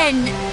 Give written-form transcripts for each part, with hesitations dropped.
again!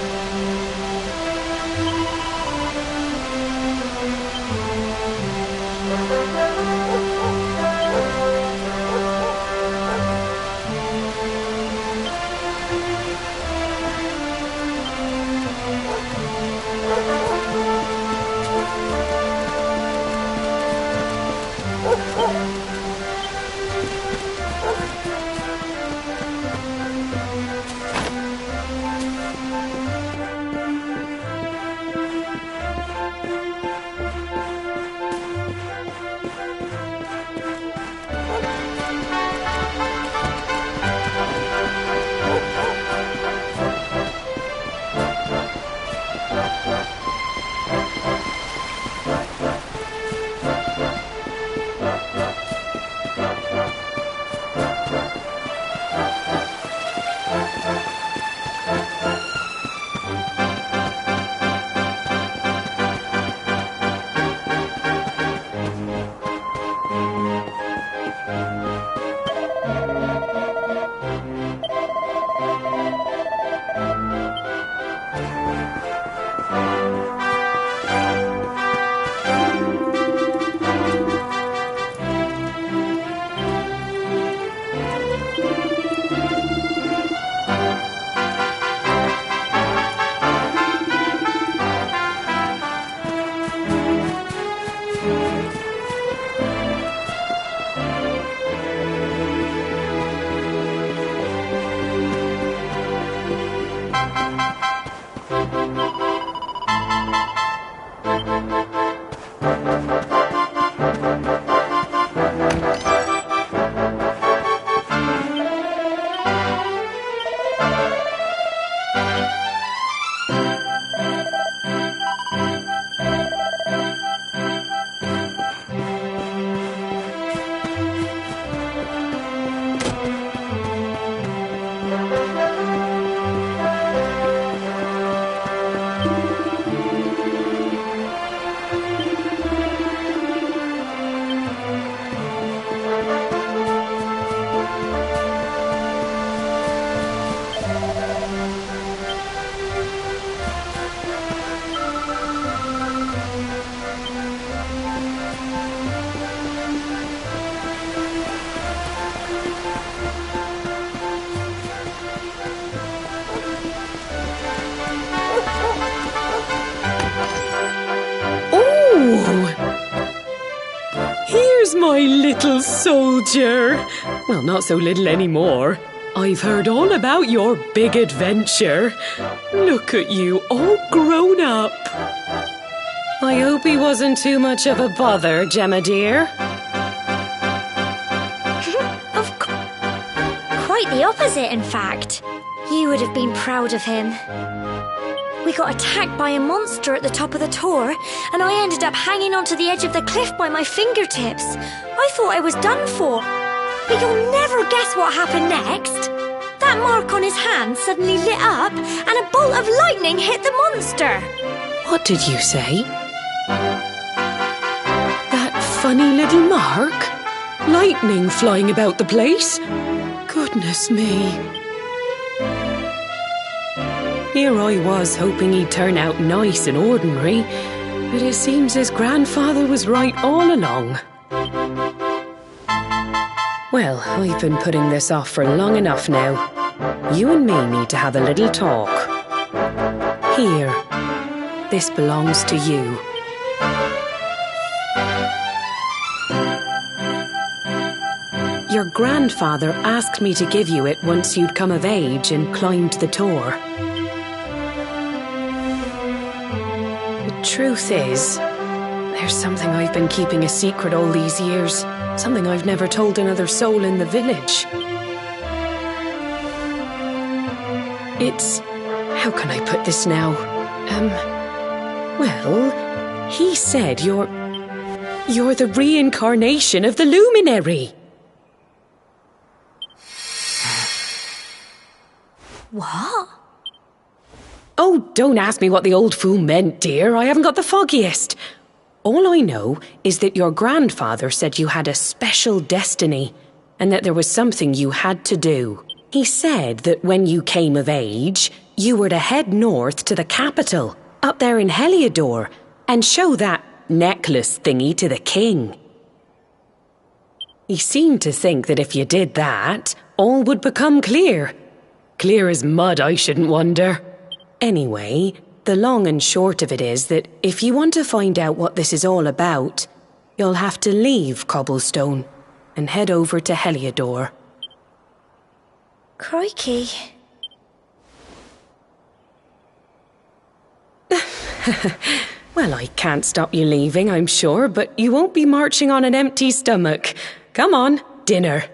My little soldier. Well, not so little anymore. I've heard all about your big adventure. Look at you, all grown up. I hope he wasn't too much of a bother, Gemma dear. Quite the opposite, in fact. You would have been proud of him. We got attacked by a monster at the top of the tor, and I ended up hanging onto the edge of the cliff by my fingertips. I thought I was done for. But you'll never guess what happened next. That mark on his hand suddenly lit up, and a bolt of lightning hit the monster. What did you say? That funny little mark? Lightning flying about the place? Goodness me. Here I was hoping he'd turn out nice and ordinary, but it seems his grandfather was right all along. Well, I've been putting this off for long enough now. You and me need to have a little talk. Here, this belongs to you. Your grandfather asked me to give you it once you'd come of age and climbed the tor. Truth is, there's something I've been keeping a secret all these years. Something I've never told another soul in the village. It's... how can I put this now? Well, he said you're the reincarnation of the luminary. What? Oh, don't ask me what the old fool meant, dear. I haven't got the foggiest. All I know is that your grandfather said you had a special destiny and that there was something you had to do. He said that when you came of age, you were to head north to the capital, up there in Heliodor, and show that necklace thingy to the king. He seemed to think that if you did that, all would become clear. Clear as mud, I shouldn't wonder. Anyway, the long and short of it is that if you want to find out what this is all about, you'll have to leave Cobblestone and head over to Heliodor. Crikey. Well, I can't stop you leaving, I'm sure, but you won't be marching on an empty stomach. Come on, dinner.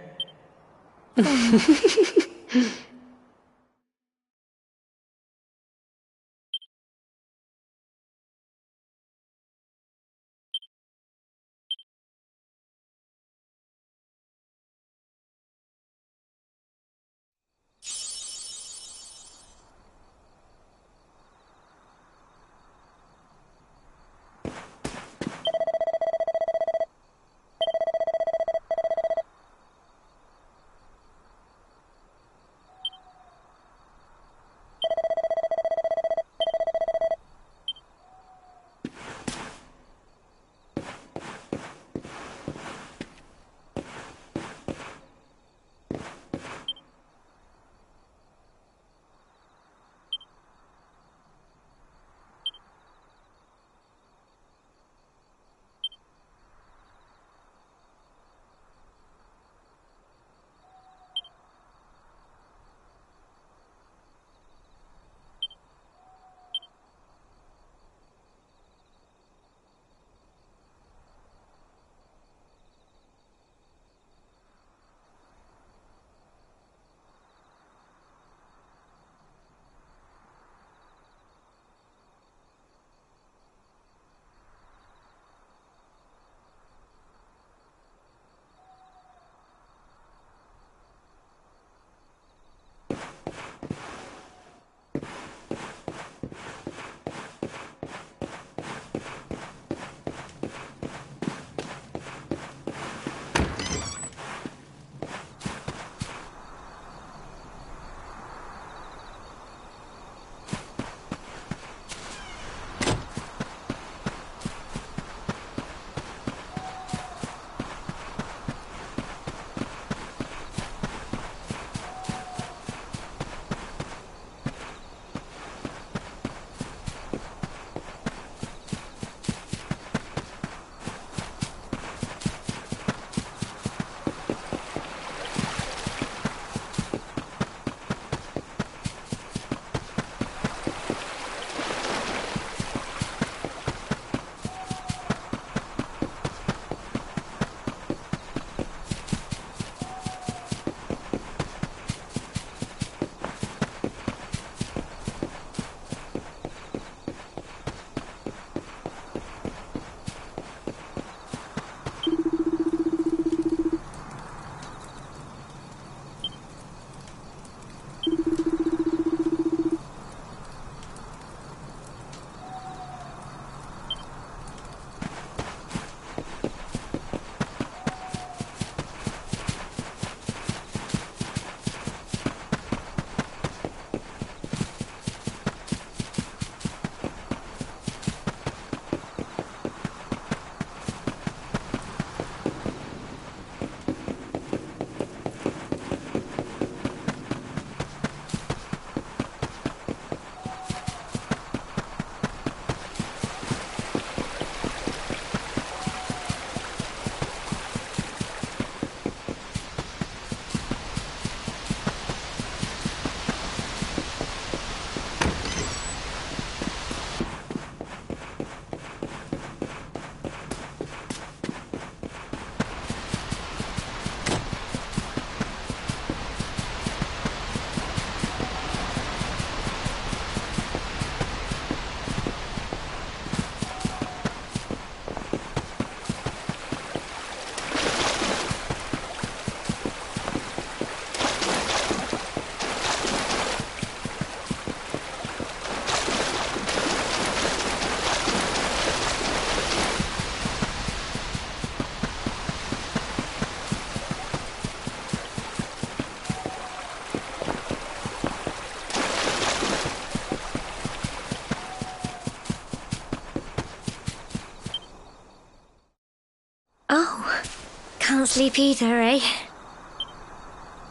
can't sleep either, eh?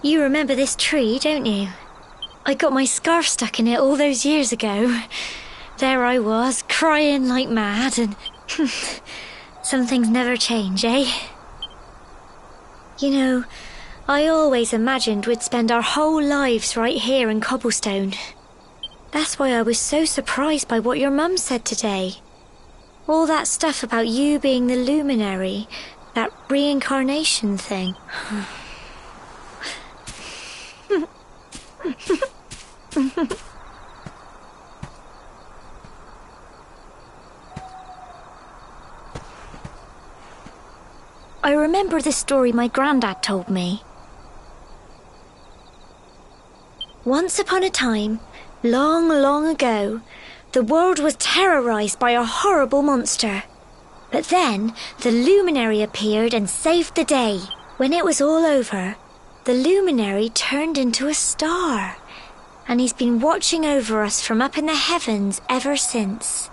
You remember this tree, don't you? I got my scarf stuck in it all those years ago. There I was, crying like mad, and some things never change, eh? You know, I always imagined we'd spend our whole lives right here in Cobblestone. That's why I was so surprised by what your mum said today. All that stuff about you being the luminary, that reincarnation thing. I remember the story my granddad told me. Once upon a time, long, long ago, the world was terrorized by a horrible monster. But then, the luminary appeared and saved the day. When it was all over, the luminary turned into a star. And he's been watching over us from up in the heavens ever since.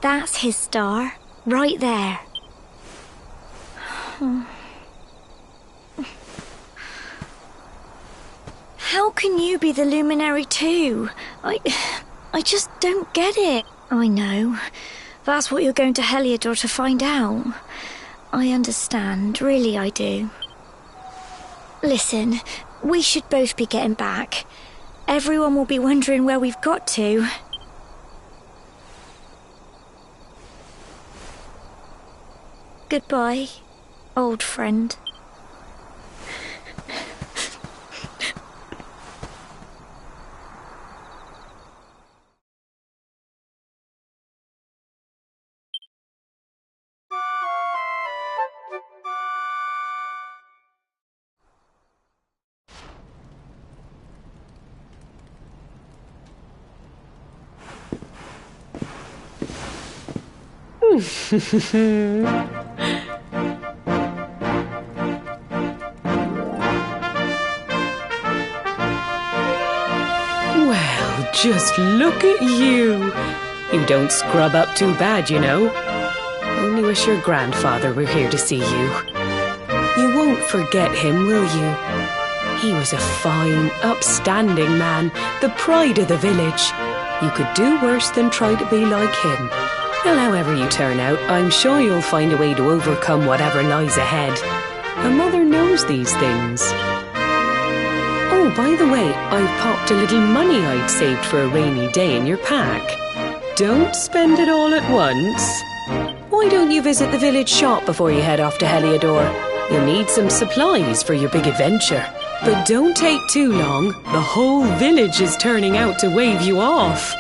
That's his star, right there. How can you be the luminary too? I just don't get it. I know. That's what you're going to Heliodor to find out. I understand, really I do. Listen, we should both be getting back. Everyone will be wondering where we've got to. Goodbye, old friend. Well, just look at you. You don't scrub up too bad, you know. Only wish your grandfather were here to see you. You won't forget him, will you? He was a fine, upstanding man, the pride of the village. You could do worse than try to be like him. Well, however you turn out, I'm sure you'll find a way to overcome whatever lies ahead. A mother knows these things. Oh, by the way, I've popped a little money I'd saved for a rainy day in your pack. Don't spend it all at once. Why don't you visit the village shop before you head off to Heliodor? You'll need some supplies for your big adventure. But don't take too long. The whole village is turning out to wave you off.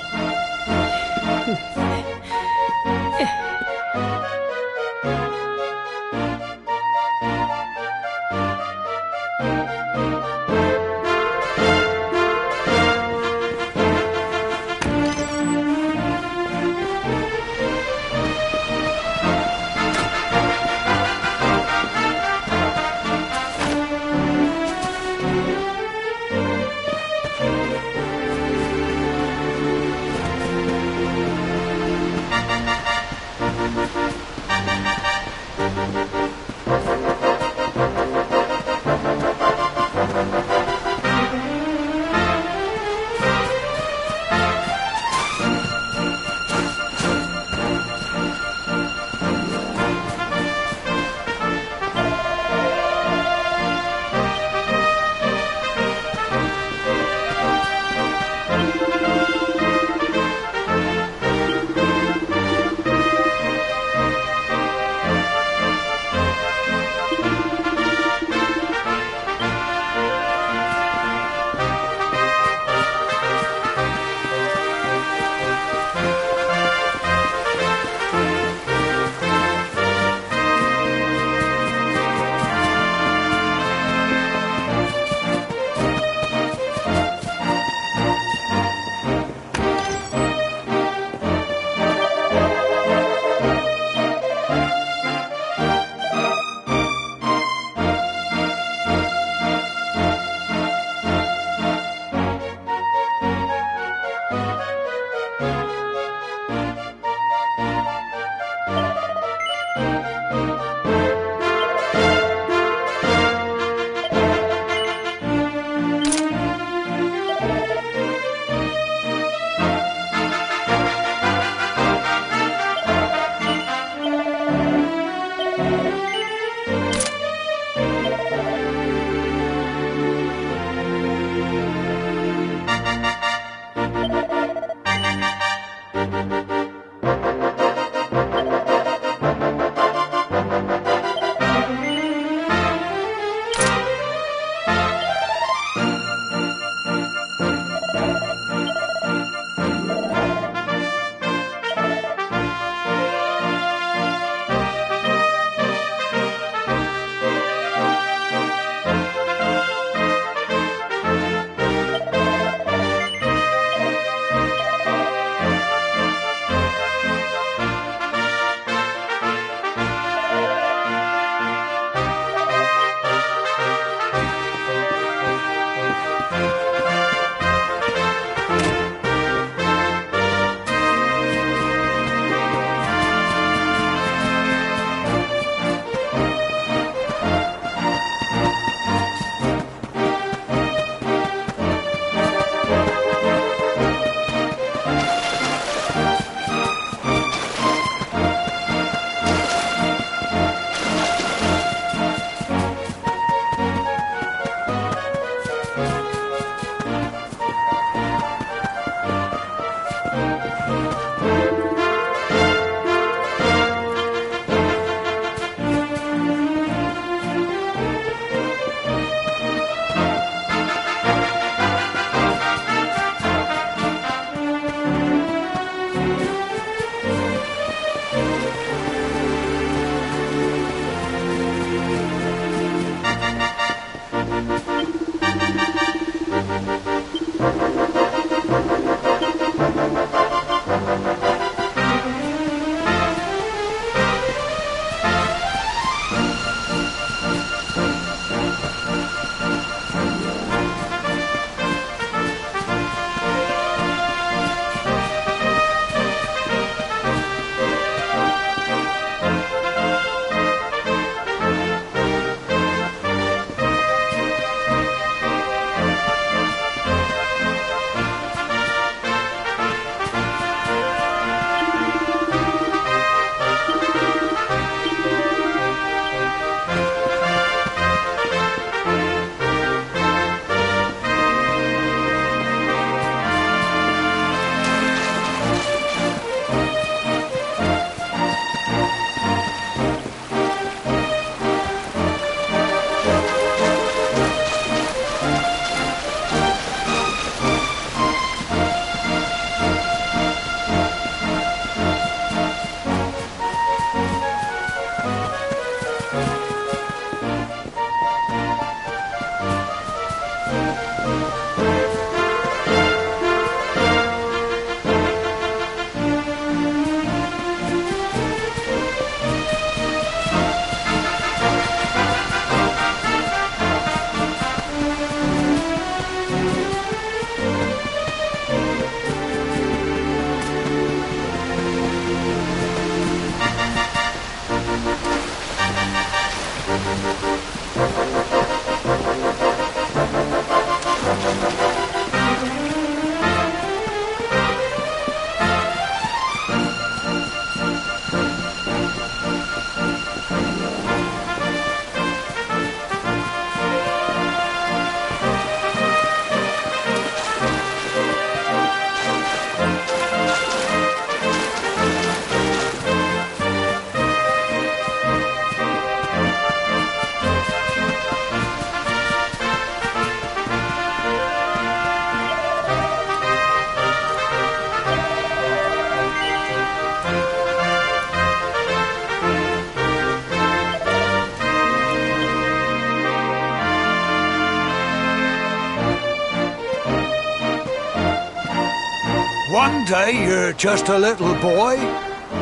One day you're just a little boy,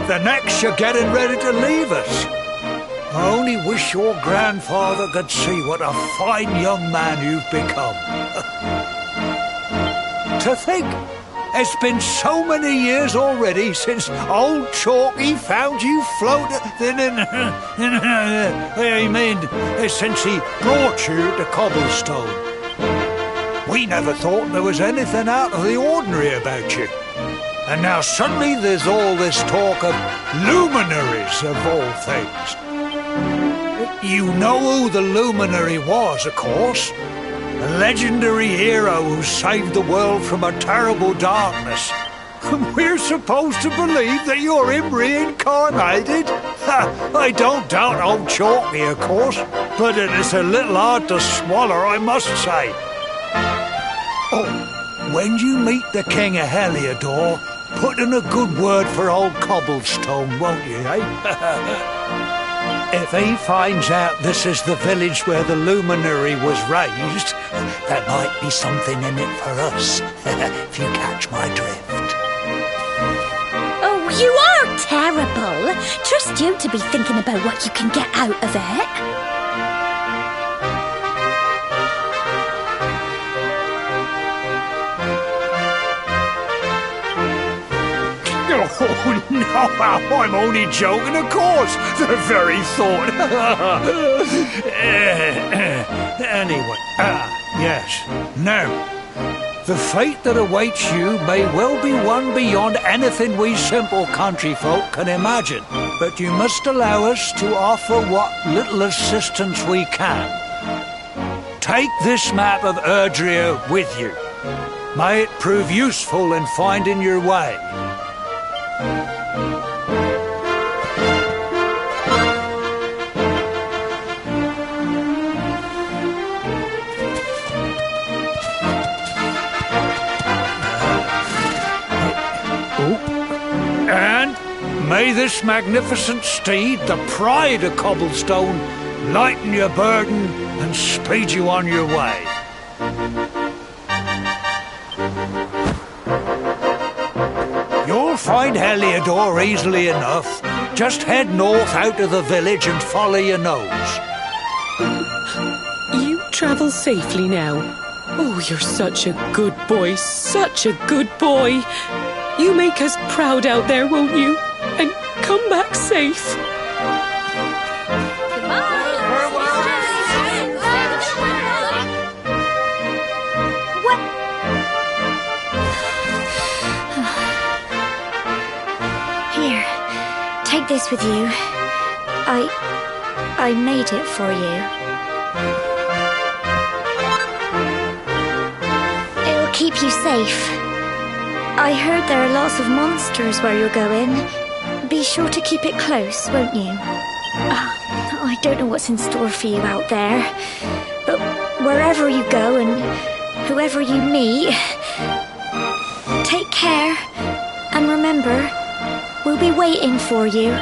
the next you're getting ready to leave us. I only wish your grandfather could see what a fine young man you've become. To think, it's been so many years already since old Chalky found you floating since he brought you to Cobblestone. We never thought there was anything out of the ordinary about you. And now suddenly there's all this talk of luminaries of all things. You know who the luminary was, of course. A legendary hero who saved the world from a terrible darkness. And we're supposed to believe that you're him reincarnated? I don't doubt old Chalky, of course, but it is a little hard to swallow, I must say. Oh, when you meet the King of Heliodor, put in a good word for old Cobblestone, won't you, eh? If he finds out this is the village where the luminary was raised, there might be something in it for us, if you catch my drift. Oh, you are terrible. Trust you to be thinking about what you can get out of it. Oh, no, I'm only joking, of course. The very thought. Anyway, yes. Now, the fate that awaits you may well be one beyond anything we simple country folk can imagine. But you must allow us to offer what little assistance we can. Take this map of Erdrea with you. May it prove useful in finding your way. And may this magnificent steed, the pride of Cobblestone, lighten your burden and speed you on your way. You'll find Heliodor easily enough. Just head north out of the village and follow your nose. You travel safely now. Oh, you're such a good boy, such a good boy. You make us proud out there, won't you? And come back safe. Here, take this with you. I made it for you. It'll keep you safe. I heard there are lots of monsters where you're going. Be sure to keep it close, won't you? I don't know what's in store for you out there, but wherever you go and whoever you meet, take care and remember, we'll be waiting for you.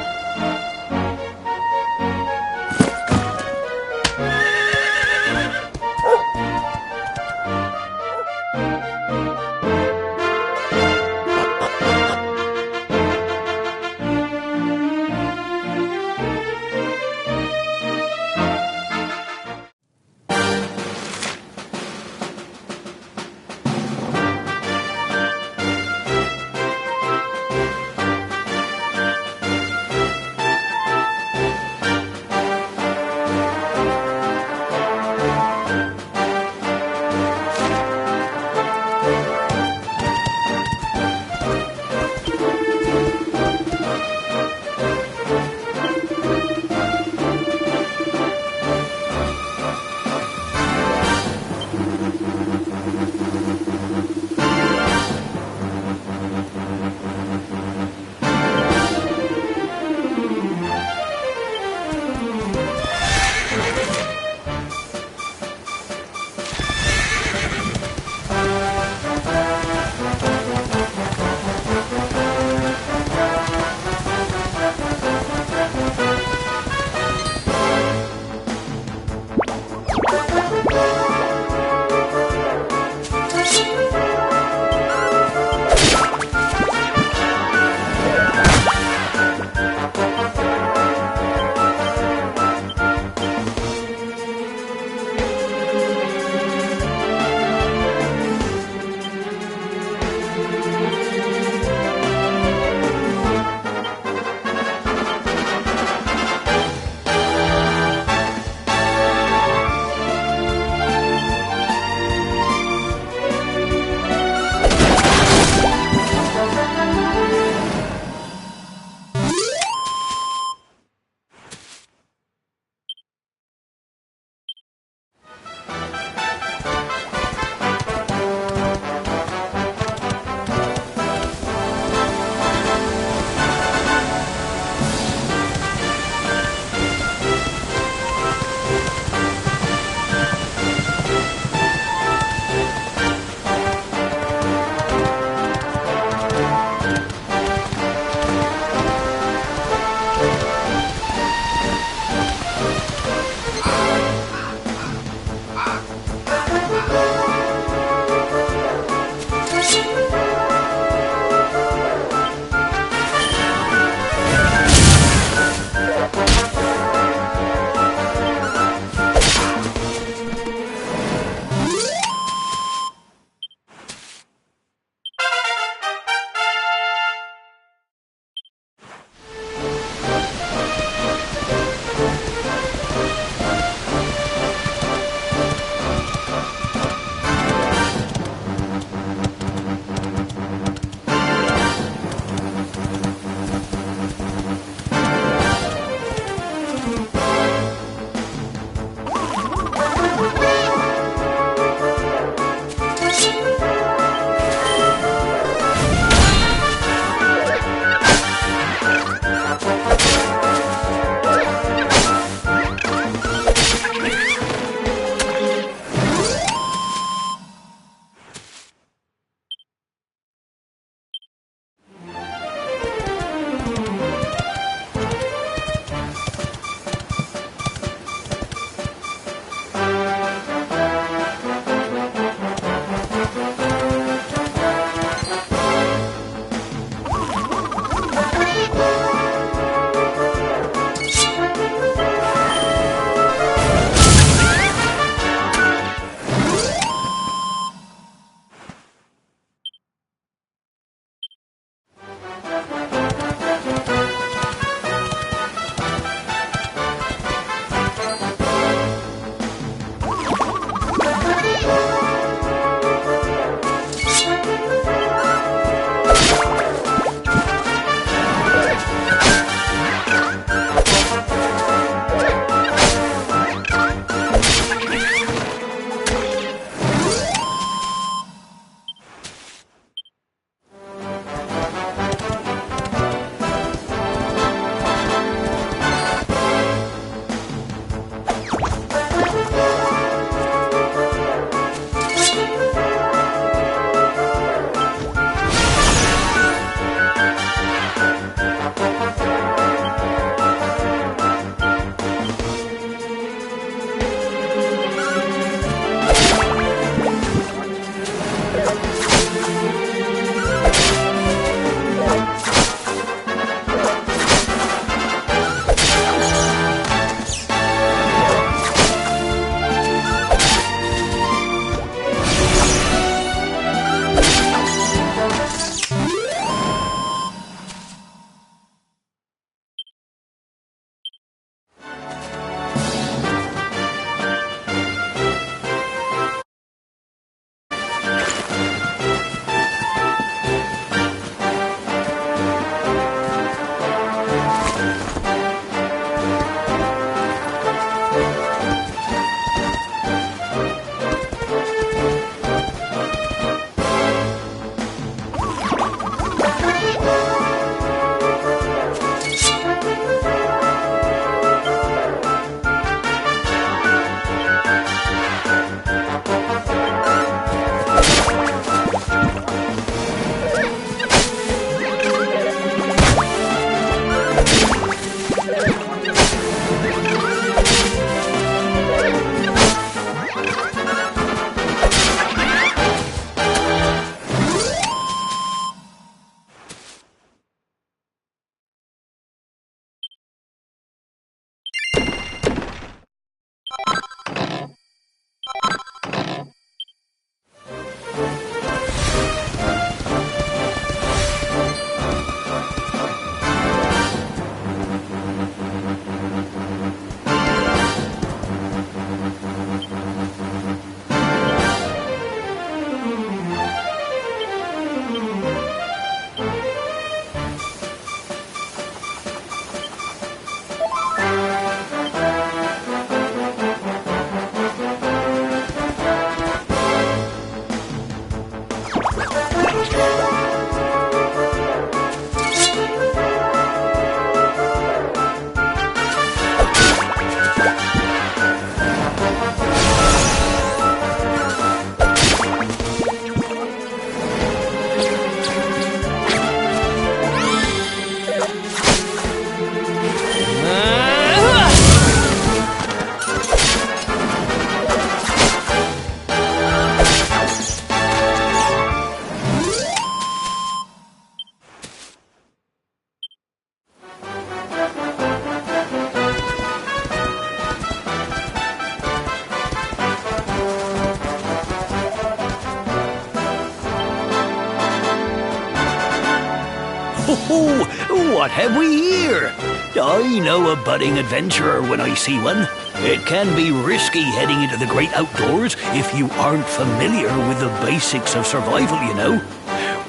Oh, what have we here? I know a budding adventurer when I see one. It can be risky heading into the great outdoors if you aren't familiar with the basics of survival, you know.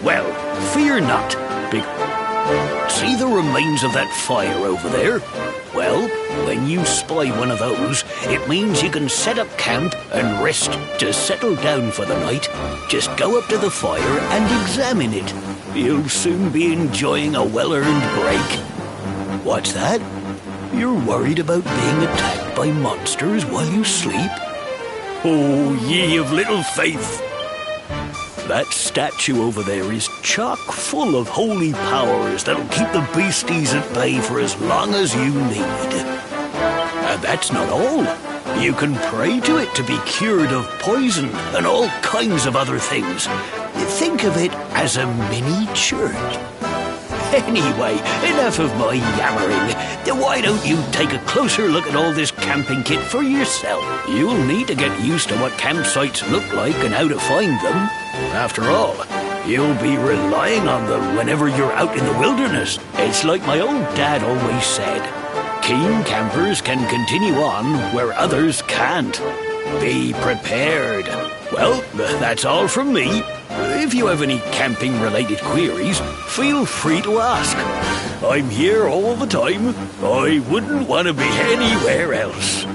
Well, fear not. See the remains of that fire over there? Well, when you spy one of those, it means you can set up camp and rest to settle down for the night. Just go up to the fire and examine it. You'll soon be enjoying a well-earned break. What's that? You're worried about being attacked by monsters while you sleep? Oh, ye of little faith! That statue over there is chock full of holy powers that'll keep the beasties at bay for as long as you need. And that's not all. You can pray to it to be cured of poison and all kinds of other things. Think of it as a mini church. Anyway, enough of my yammering. Why don't you take a closer look at all this camping kit for yourself? You'll need to get used to what campsites look like and how to find them. After all, you'll be relying on them whenever you're out in the wilderness. It's like my old dad always said, keen campers can continue on where others can't. Be prepared. Well, that's all from me. If you have any camping-related queries, feel free to ask. I'm here all the time. I wouldn't want to be anywhere else.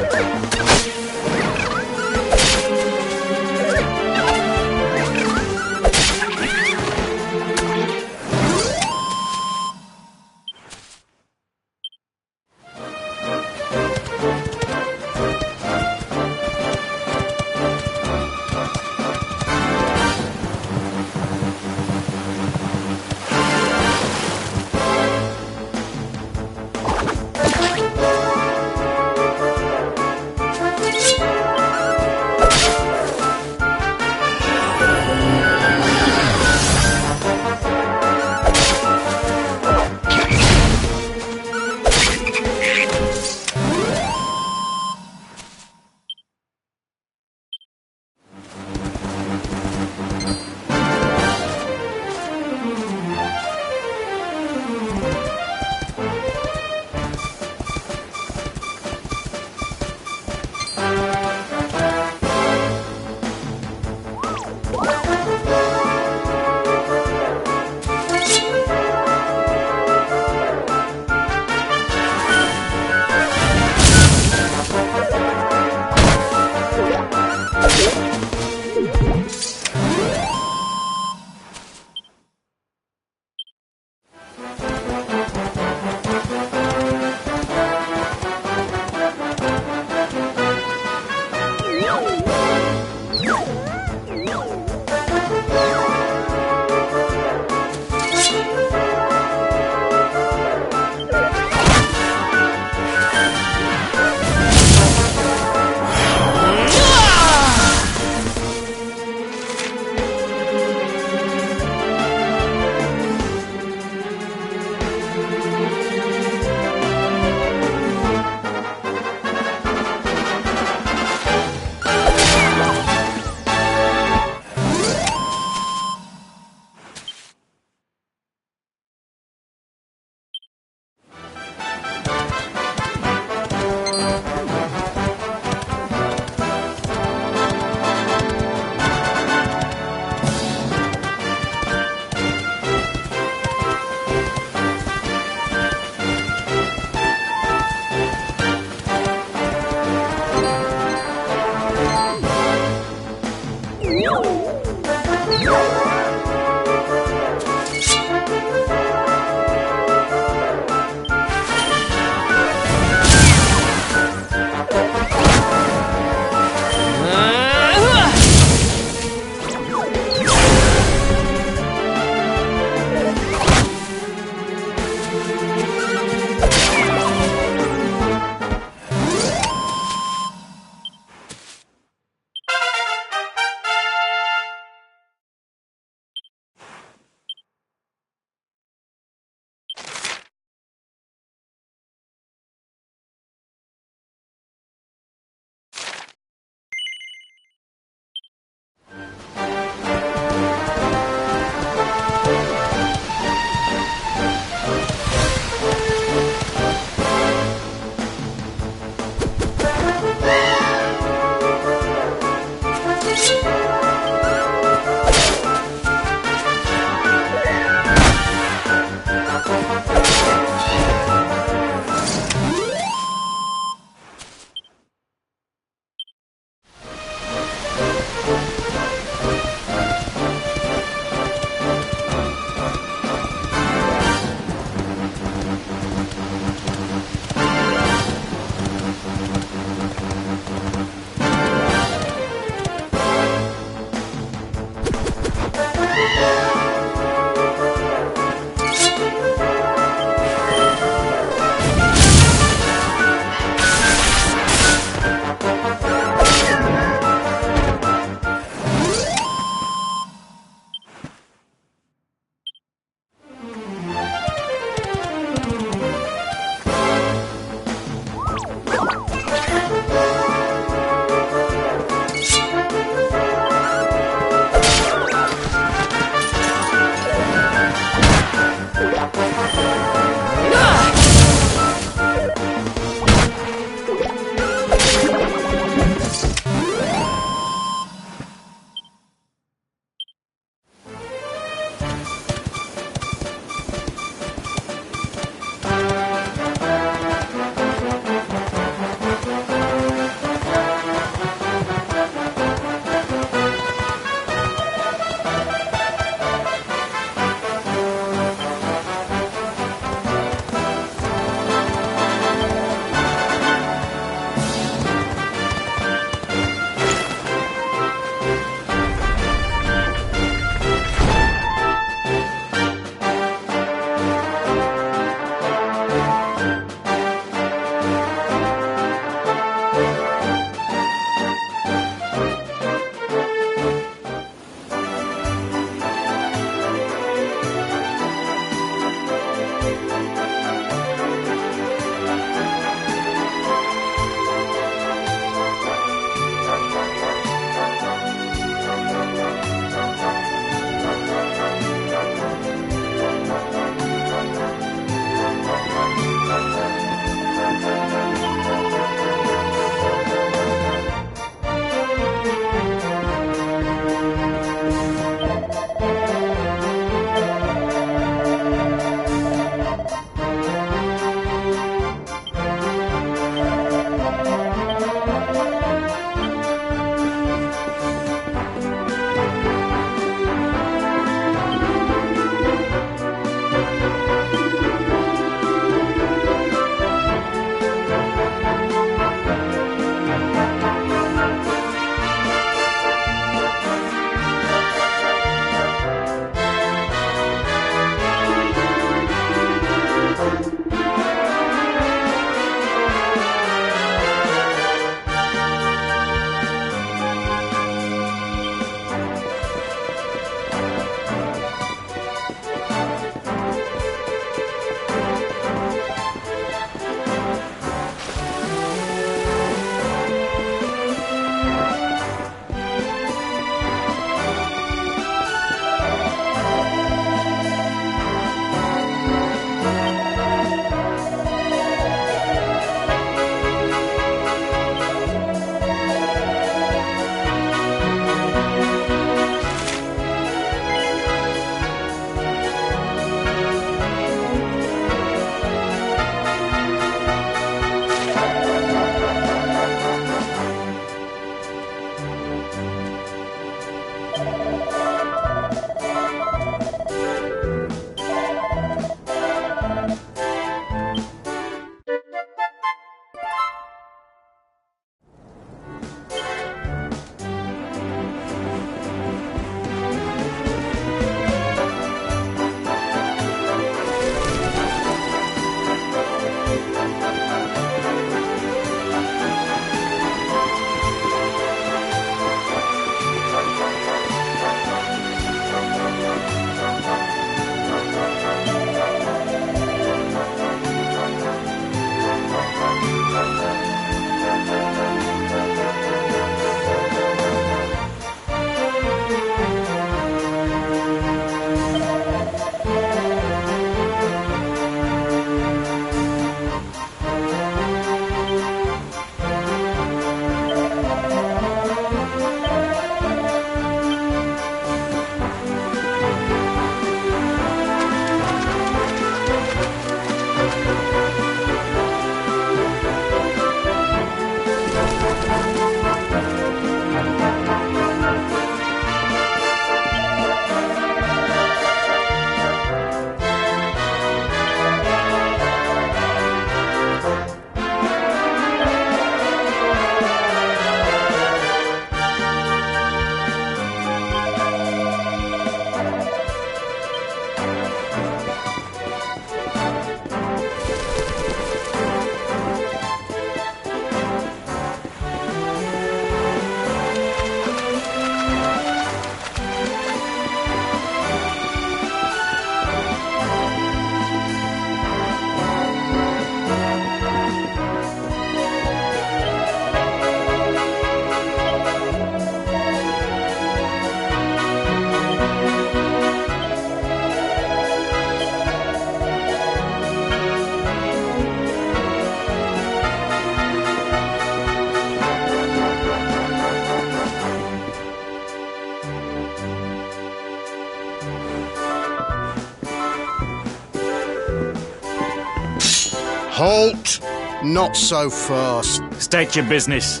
Halt! Not so fast. State your business.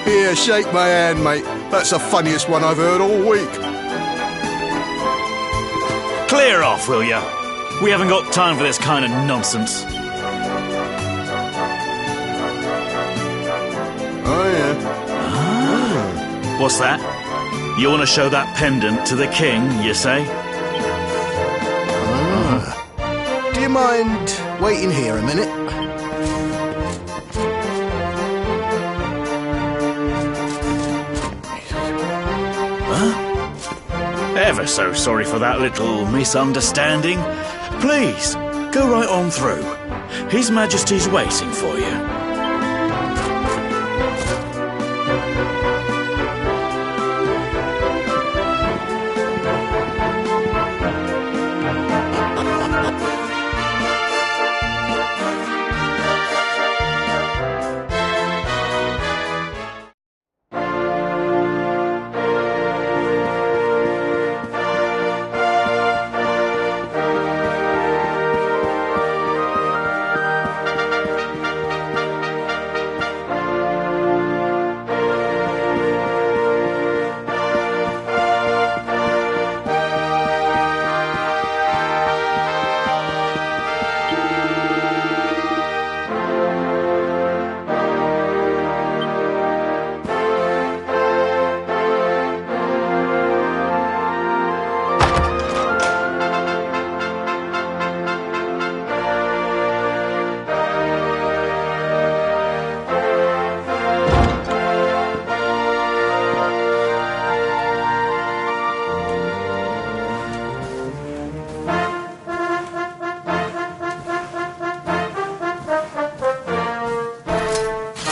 Here, shake my hand, mate. That's the funniest one I've heard all week. Clear off, will ya? We haven't got time for this kind of nonsense. Oh, yeah. What's that? You want to show that pendant to the king, you say? Do you mind waiting here a minute? Ever so sorry for that little misunderstanding. Please, go right on through. His Majesty's waiting for you.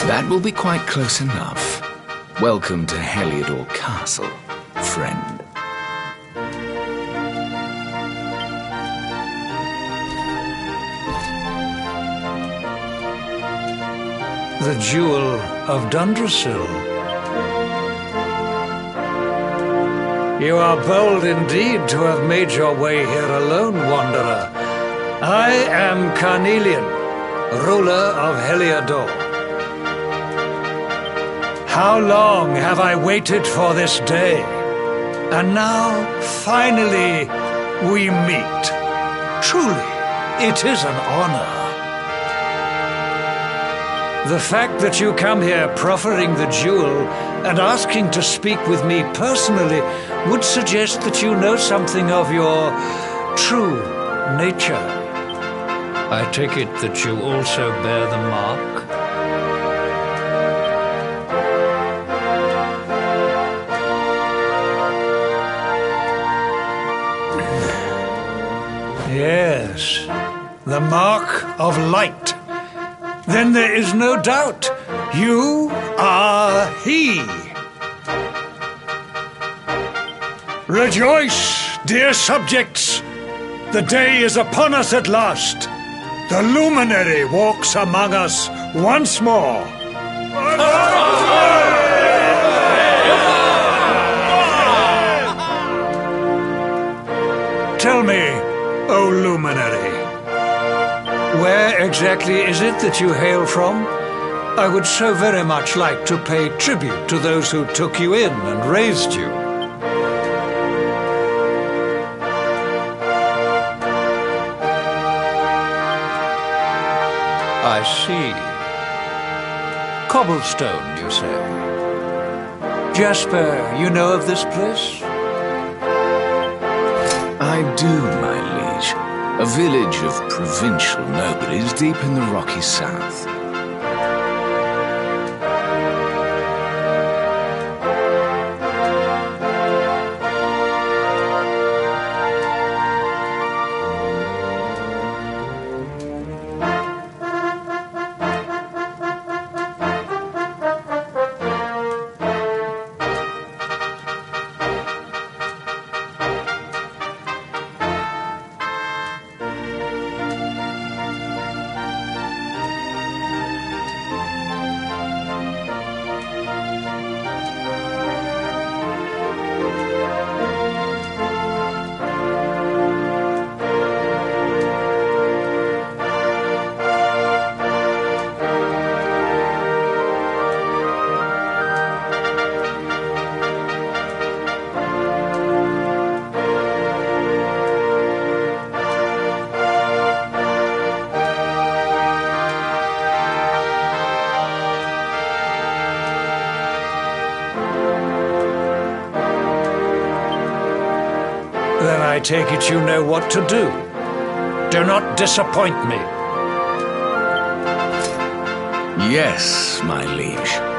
That will be quite close enough. Welcome to Heliodor Castle, friend. The Jewel of Dundrasil. You are bold indeed to have made your way here alone, wanderer. I am Carnelian, ruler of Heliodor. How long have I waited for this day? And now, finally, we meet. Truly, it is an honor. The fact that you come here proffering the jewel and asking to speak with me personally would suggest that you know something of your true nature. I take it that you also bear the mark? Yes, the mark of light. Then there is no doubt you are he. Rejoice, dear subjects. The day is upon us at last. The luminary walks among us once more. Tell me, O luminary, where exactly is it that you hail from? I would so very much like to pay tribute to those who took you in and raised you. I see. Cobblestone, you say? Jasper, you know of this place? I do, my liege. A village of provincial nobles deep in the rocky south. take it you know what to do. Do not disappoint me. Yes, my liege.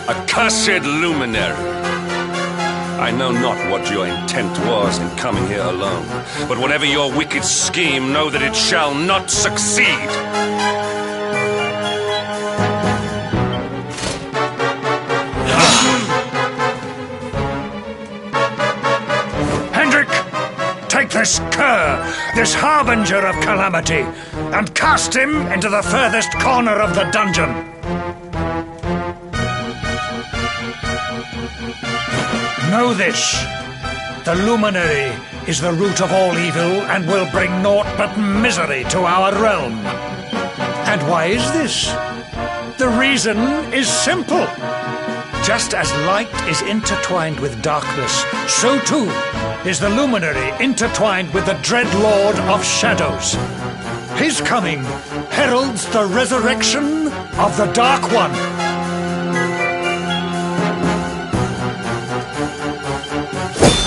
Accursed luminary! I know not what your intent was in coming here alone, but whatever your wicked scheme, know that it shall not succeed! Hendrik, take this cur, this harbinger of calamity, and cast him into the furthest corner of the dungeon. Know this, the luminary is the root of all evil and will bring naught but misery to our realm. And why is this? The reason is simple. Just as light is intertwined with darkness, so too is the luminary intertwined with the dread Lord of Shadows. His coming heralds the resurrection of the Dark One.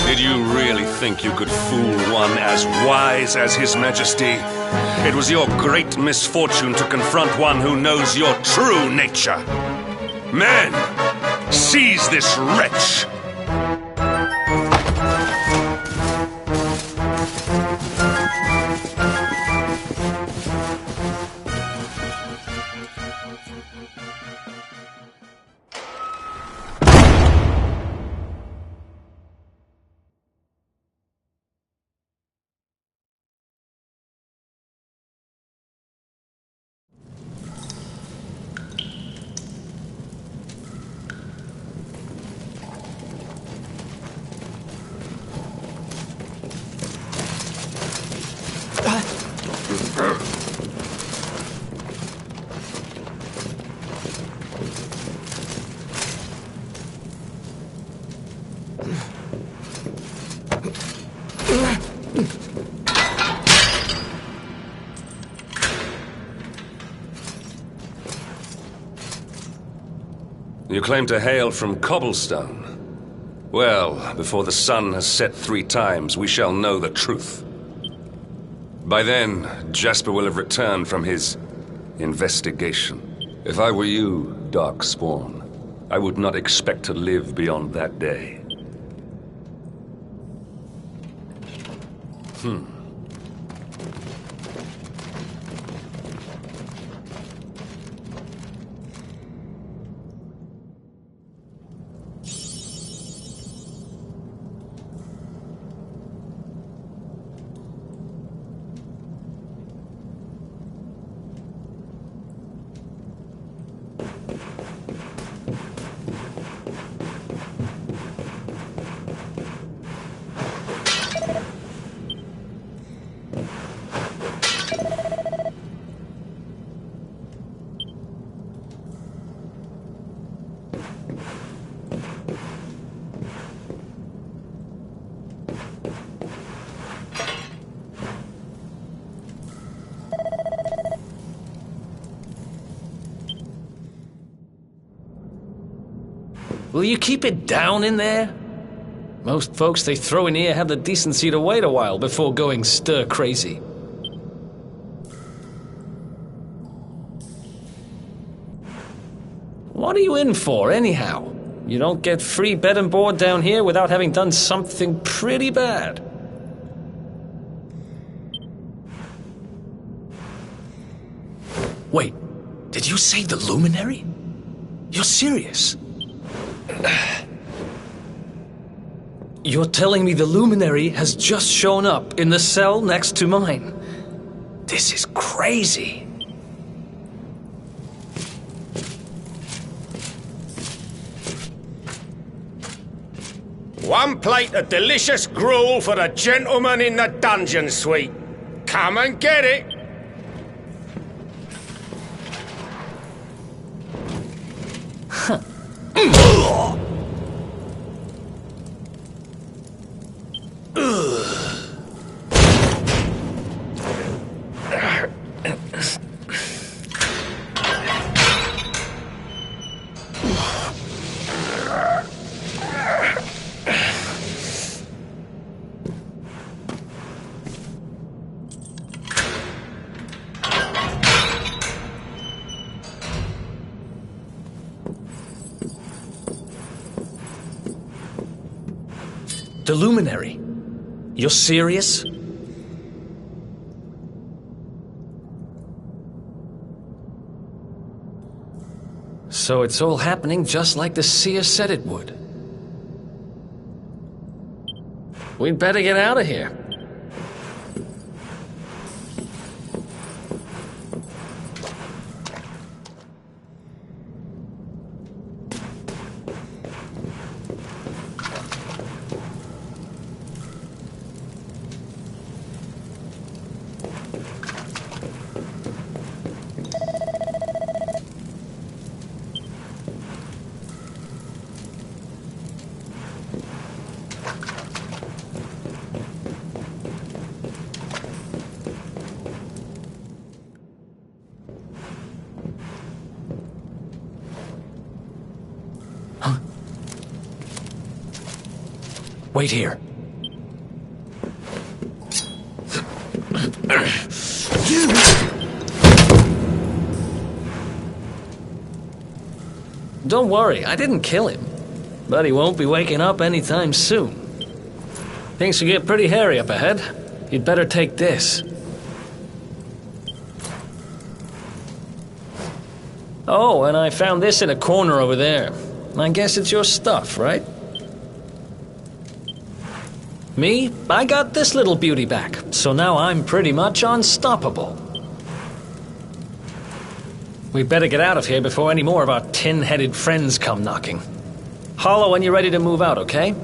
Did you really think you could fool one as wise as His Majesty? It was your great misfortune to confront one who knows your true nature. Men, seize this wretch! You claim to hail from Cobblestone. Well, before the sun has set 3 times, we shall know the truth. By then, Jasper will have returned from his investigation. If I were you, Darkspawn, I would not expect to live beyond that day. Will you keep it down in there? Most folks they throw in here have the decency to wait a while before going stir crazy. What are you in for, anyhow? You don't get free bed and board down here without having done something pretty bad. Wait, did you say the Luminary? You're serious? You're telling me the Luminary has just shown up in the cell next to mine? This is crazy. One plate of delicious gruel for the gentleman in the dungeon suite. Come and get it. The luminary. You're serious? So it's all happening just like the seer said it would. We'd better get out of here. Wait here. Don't worry, I didn't kill him. But he won't be waking up anytime soon. Things could get pretty hairy up ahead. You'd better take this. Oh, and I found this in a corner over there. I guess it's your stuff, right? Me, I got this little beauty back, so now I'm pretty much unstoppable. We better get out of here before any more of our tin-headed friends come knocking. Holler when you're ready to move out, okay?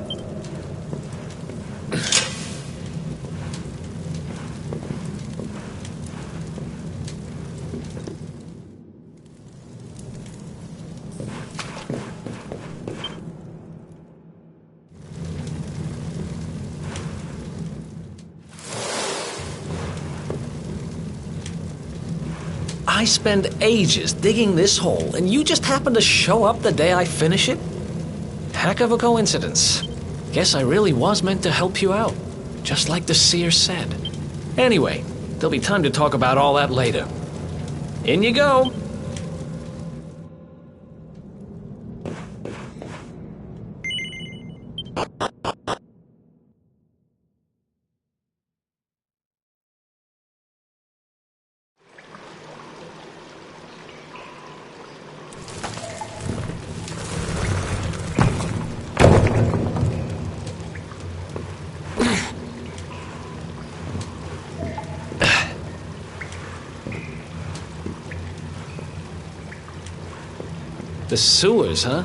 I spend ages digging this hole, and you just happen to show up the day I finish it? Heck of a coincidence. Guess I really was meant to help you out, just like the seer said. Anyway, there'll be time to talk about all that later. In you go. The sewers, huh?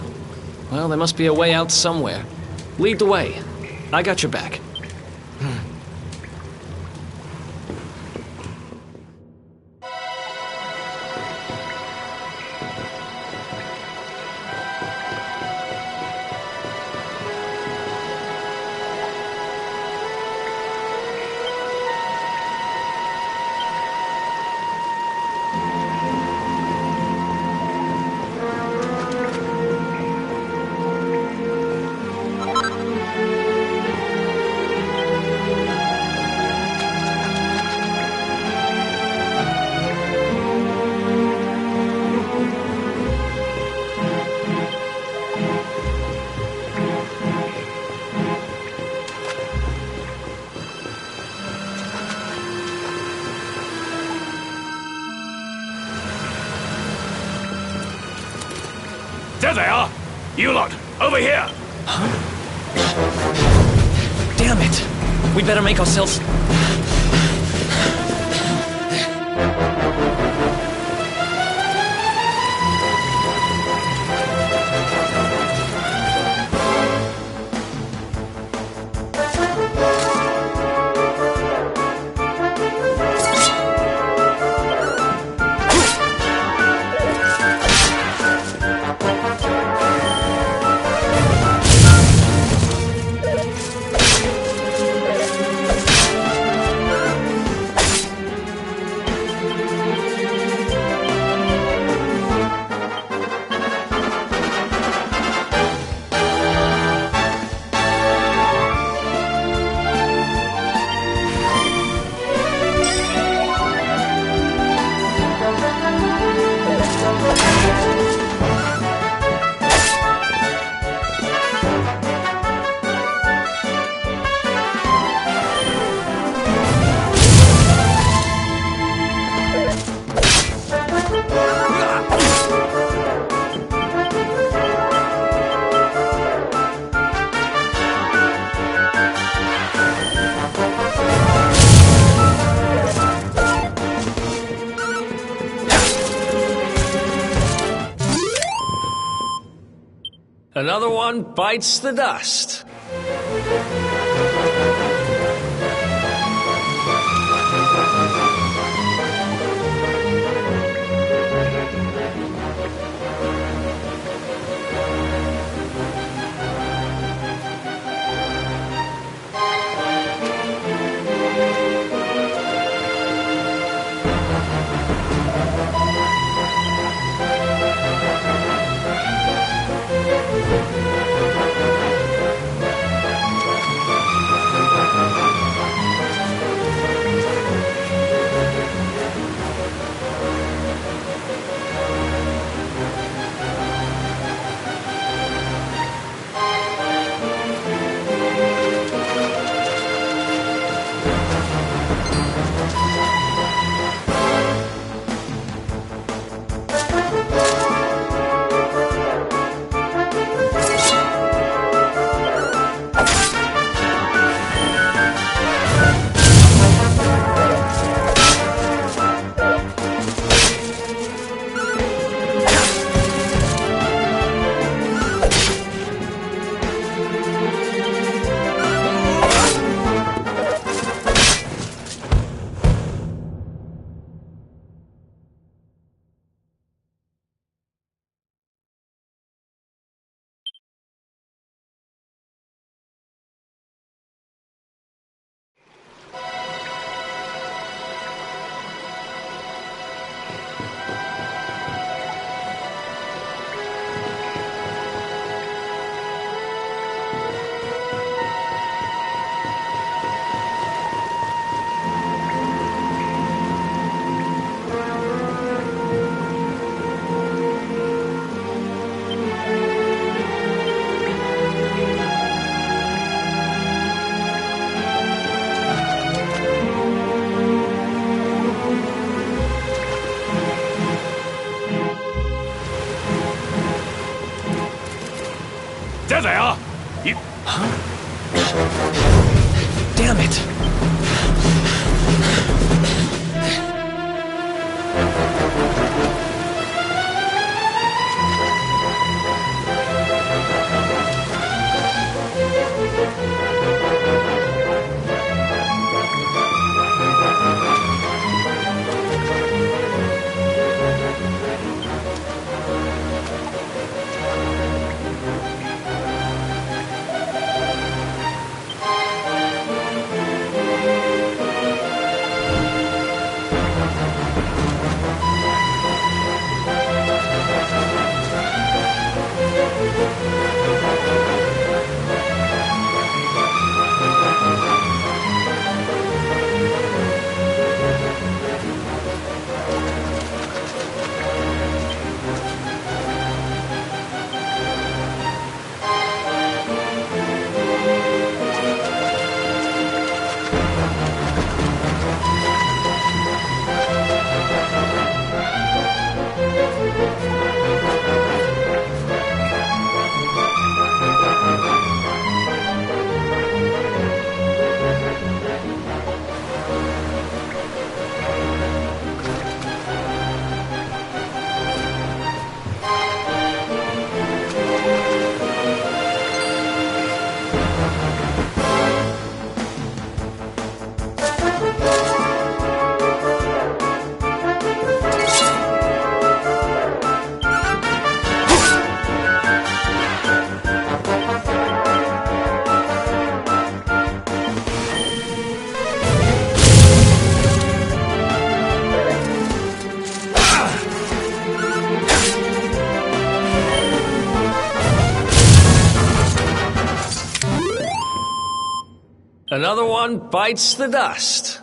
Well, there must be a way out somewhere. Lead the way. I got your back. There they are! You lot, over here! Huh? Damn it! We'd better make ourselves... Another one bites the dust. There they are! You... Huh? Damn it! Another one bites the dust.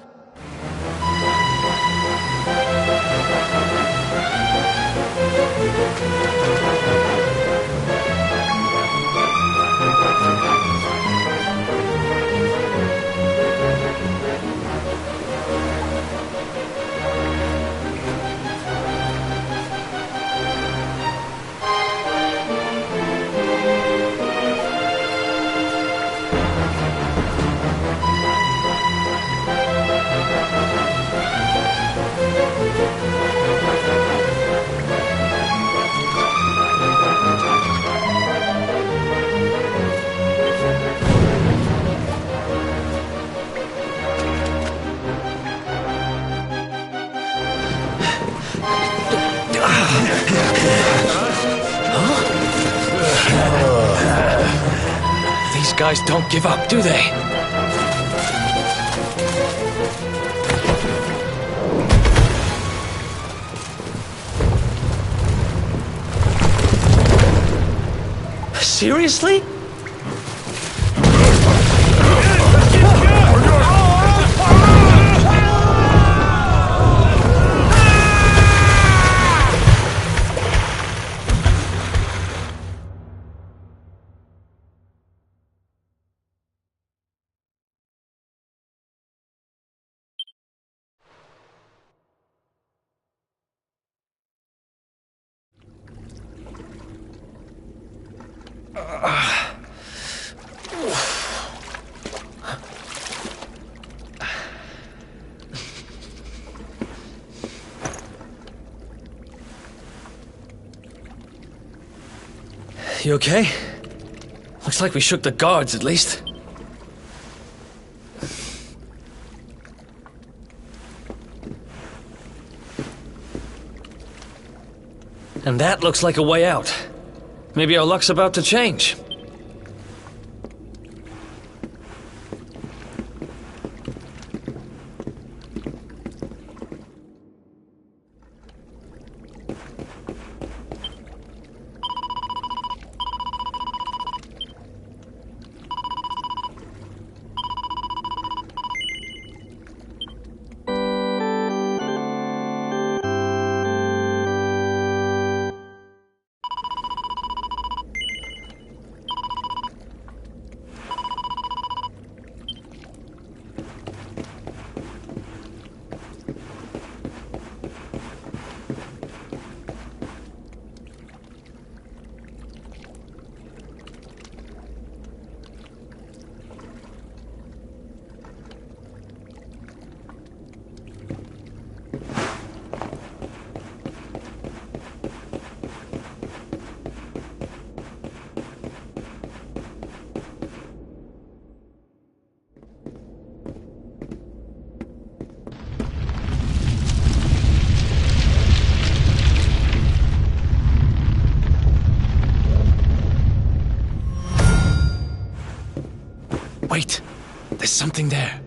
guys don't give up, do they? Seriously? You okay? Looks like we shook the guards, at least. And that looks like a way out. Maybe our luck's about to change. Wait, there's something there.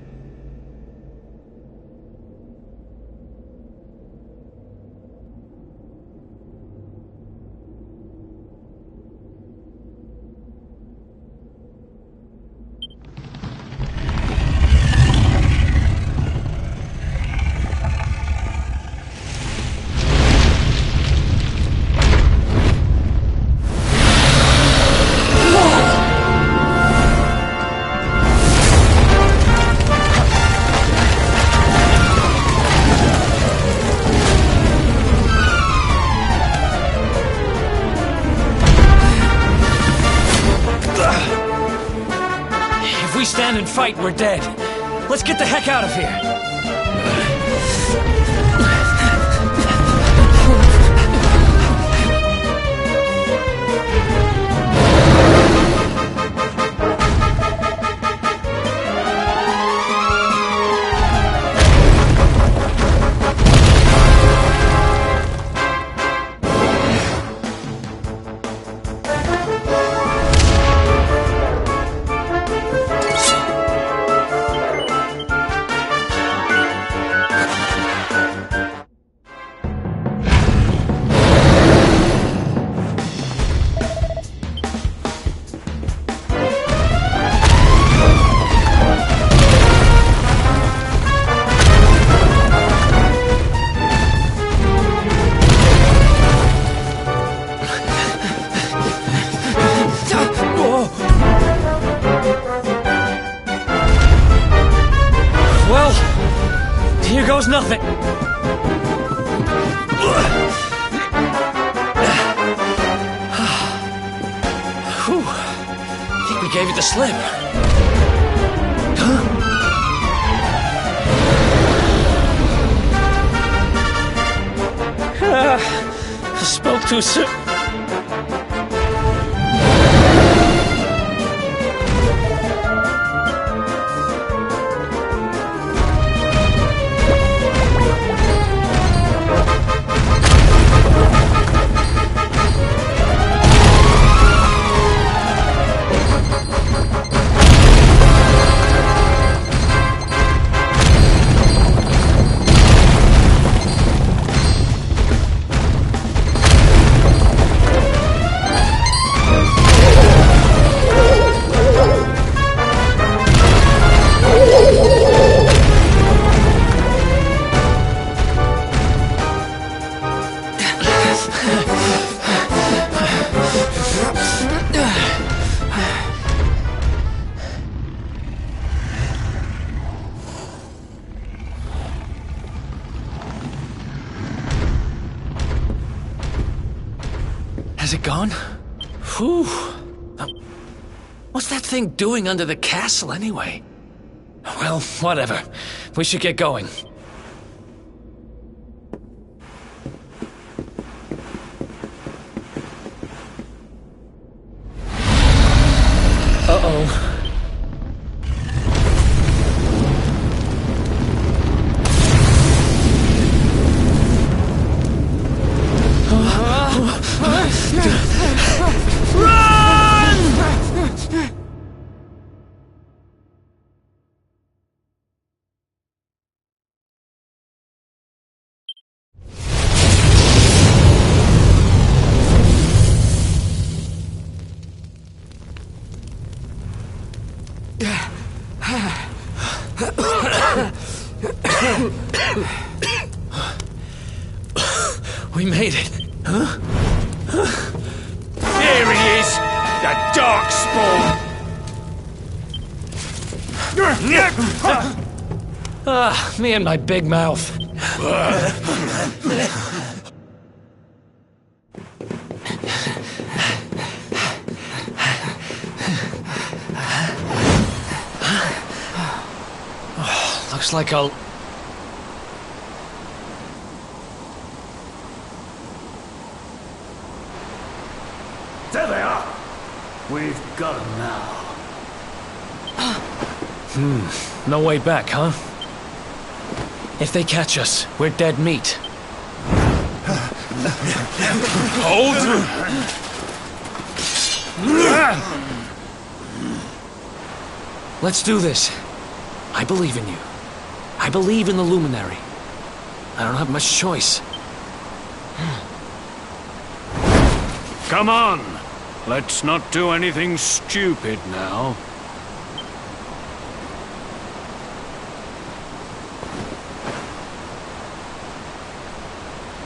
If we stand and fight, we're dead. Let's get the heck out of here. Here goes nothing. Whew. I think we gave it the slip. Huh? I spoke too soon. Is it gone? Whew. What's that thing doing under the castle, anyway? Well, whatever. We should get going. Uh-oh. We made it. Huh? There he is! The darkspawn! Me and my big mouth. Looks like I'll... There they are. We've got them now. No way back, huh? If they catch us, we're dead meat. Hold! Let's do this. I believe in you. I believe in the Luminary. I don't have much choice. Come on. Let's not do anything stupid now.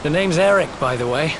The name's Eric, by the way.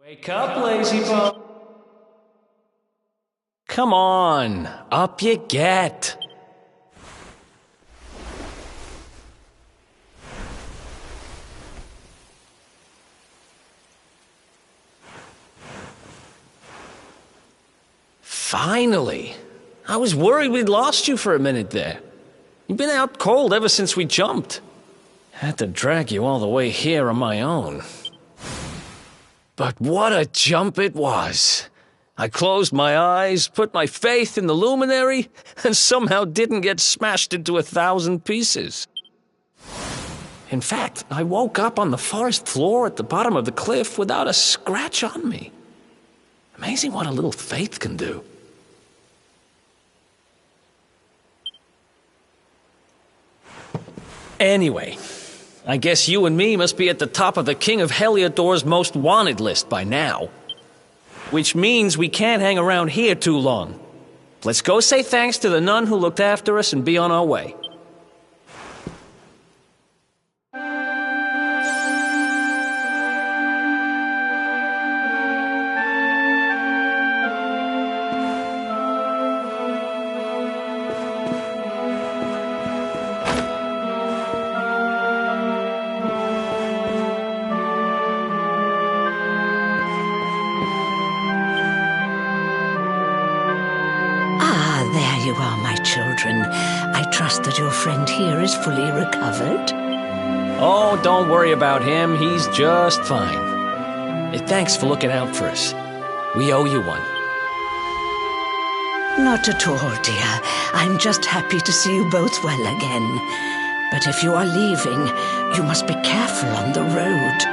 Wake up, lazy bone. Come on, up you get. Finally. I was worried we'd lost you for a minute there. You've been out cold ever since we jumped. Had to drag you all the way here on my own. But what a jump it was. I closed my eyes, put my faith in the luminary, and somehow didn't get smashed into 1,000 pieces. In fact, I woke up on the forest floor at the bottom of the cliff without a scratch on me. Amazing what a little faith can do. Anyway, I guess you and me must be at the top of the King of Heliodor's most wanted list by now. Which means we can't hang around here too long. Let's go say thanks to the nun who looked after us and be on our way. There you are, my children. I trust that your friend here is fully recovered. Oh, don't worry about him. He's just fine. Hey, thanks for looking out for us. We owe you one. Not at all, dear. I'm just happy to see you both well again. But if you are leaving, you must be careful on the road.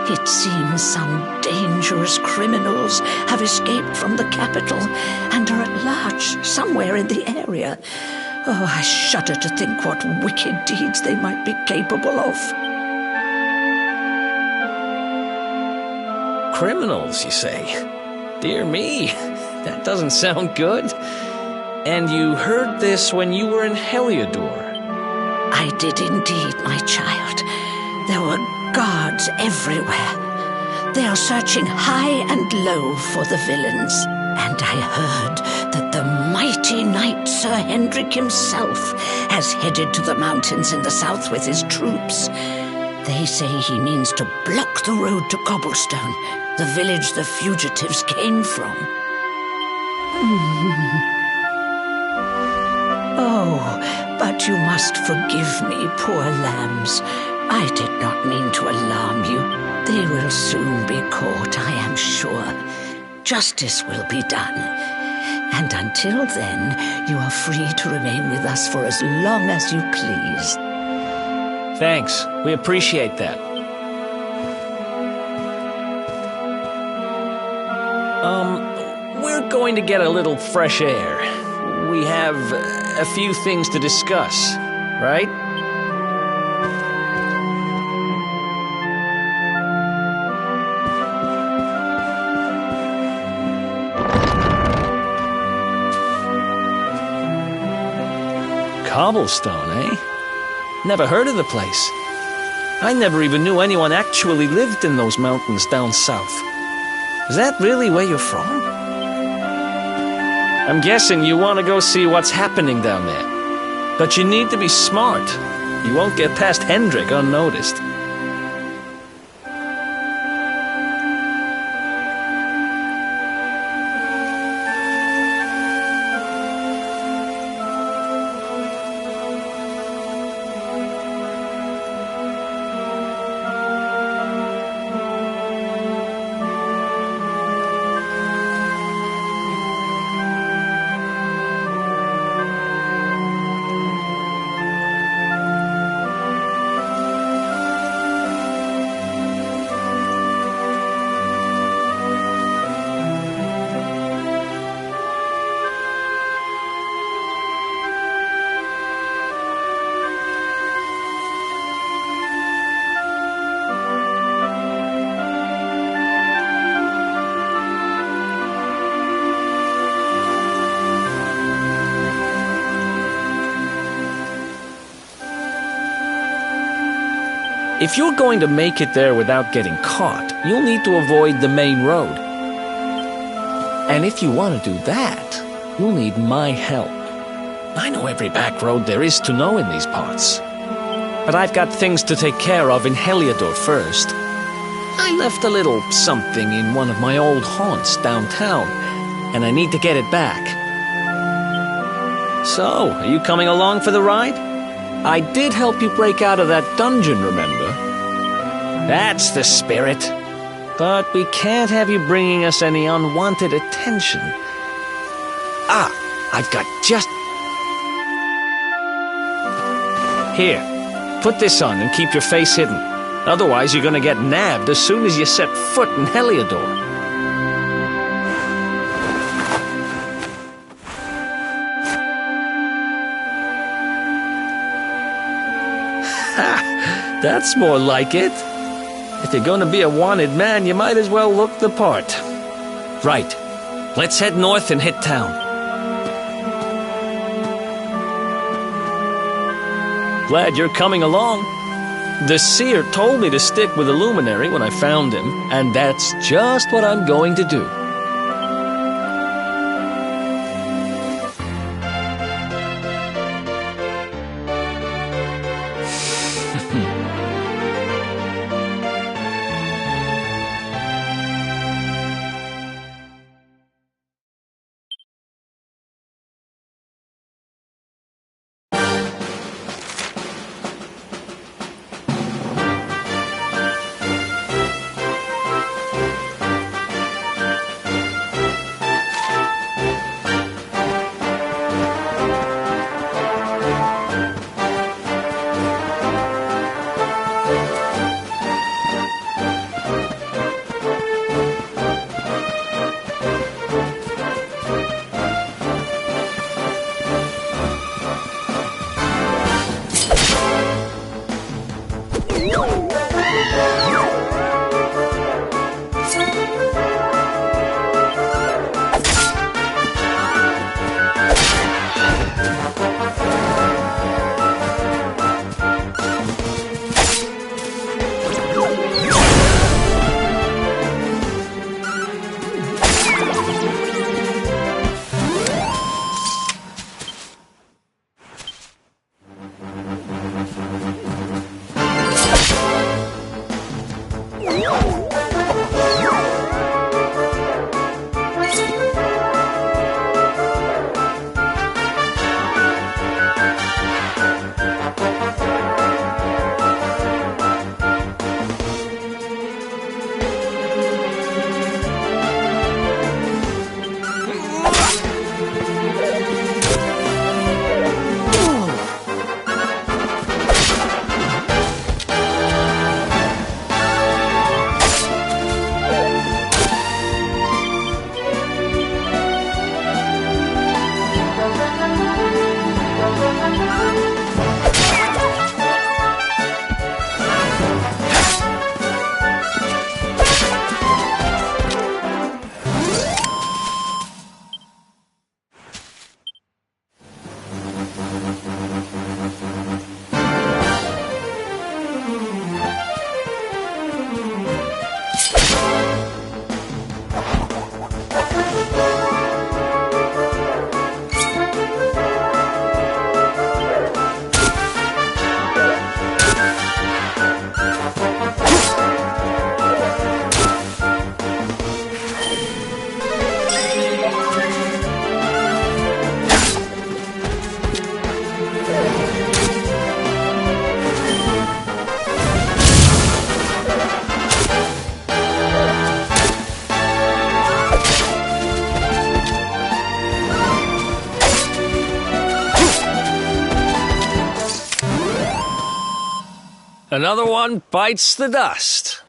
It seems some dangerous criminals have escaped from the capital and are at large somewhere in the area. Oh, I shudder to think what wicked deeds they might be capable of. Criminals, you say? Dear me, that doesn't sound good. And you heard this when you were in Heliodor? I did indeed, my child. There were guards everywhere. They are searching high and low for the villains. And I heard that the mighty knight Sir Hendrik himself has headed to the mountains in the south with his troops. They say he means to block the road to Cobblestone, the village the fugitives came from. Oh, but you must forgive me, poor lambs. I did not mean to alarm you. They will soon be caught, I am sure. Justice will be done. And until then, you are free to remain with us for as long as you please. Thanks. We appreciate that. We're going to get a little fresh air. We have a few things to discuss, right? Cobblestone, eh? Never heard of the place. I never even knew anyone actually lived in those mountains down south. Is that really where you're from? I'm guessing you want to go see what's happening down there. But you need to be smart. You won't get past Hendrik unnoticed. If you're going to make it there without getting caught, you'll need to avoid the main road. And if you want to do that, you'll need my help. I know every back road there is to know in these parts. But I've got things to take care of in Heliodor first. I left a little something in one of my old haunts downtown, and I need to get it back. So, are you coming along for the ride? I did help you break out of that dungeon, remember? That's the spirit. But we can't have you bringing us any unwanted attention. Ah, I've got just... Here, put this on and keep your face hidden. Otherwise, you're gonna get nabbed as soon as you set foot in Heliodor. Ha! That's more like it. If you're gonna be a wanted man, you might as well look the part. Right. Let's head north and hit town. Glad you're coming along. The seer told me to stick with the luminary when I found him, and that's just what I'm going to do. Another one bites the dust.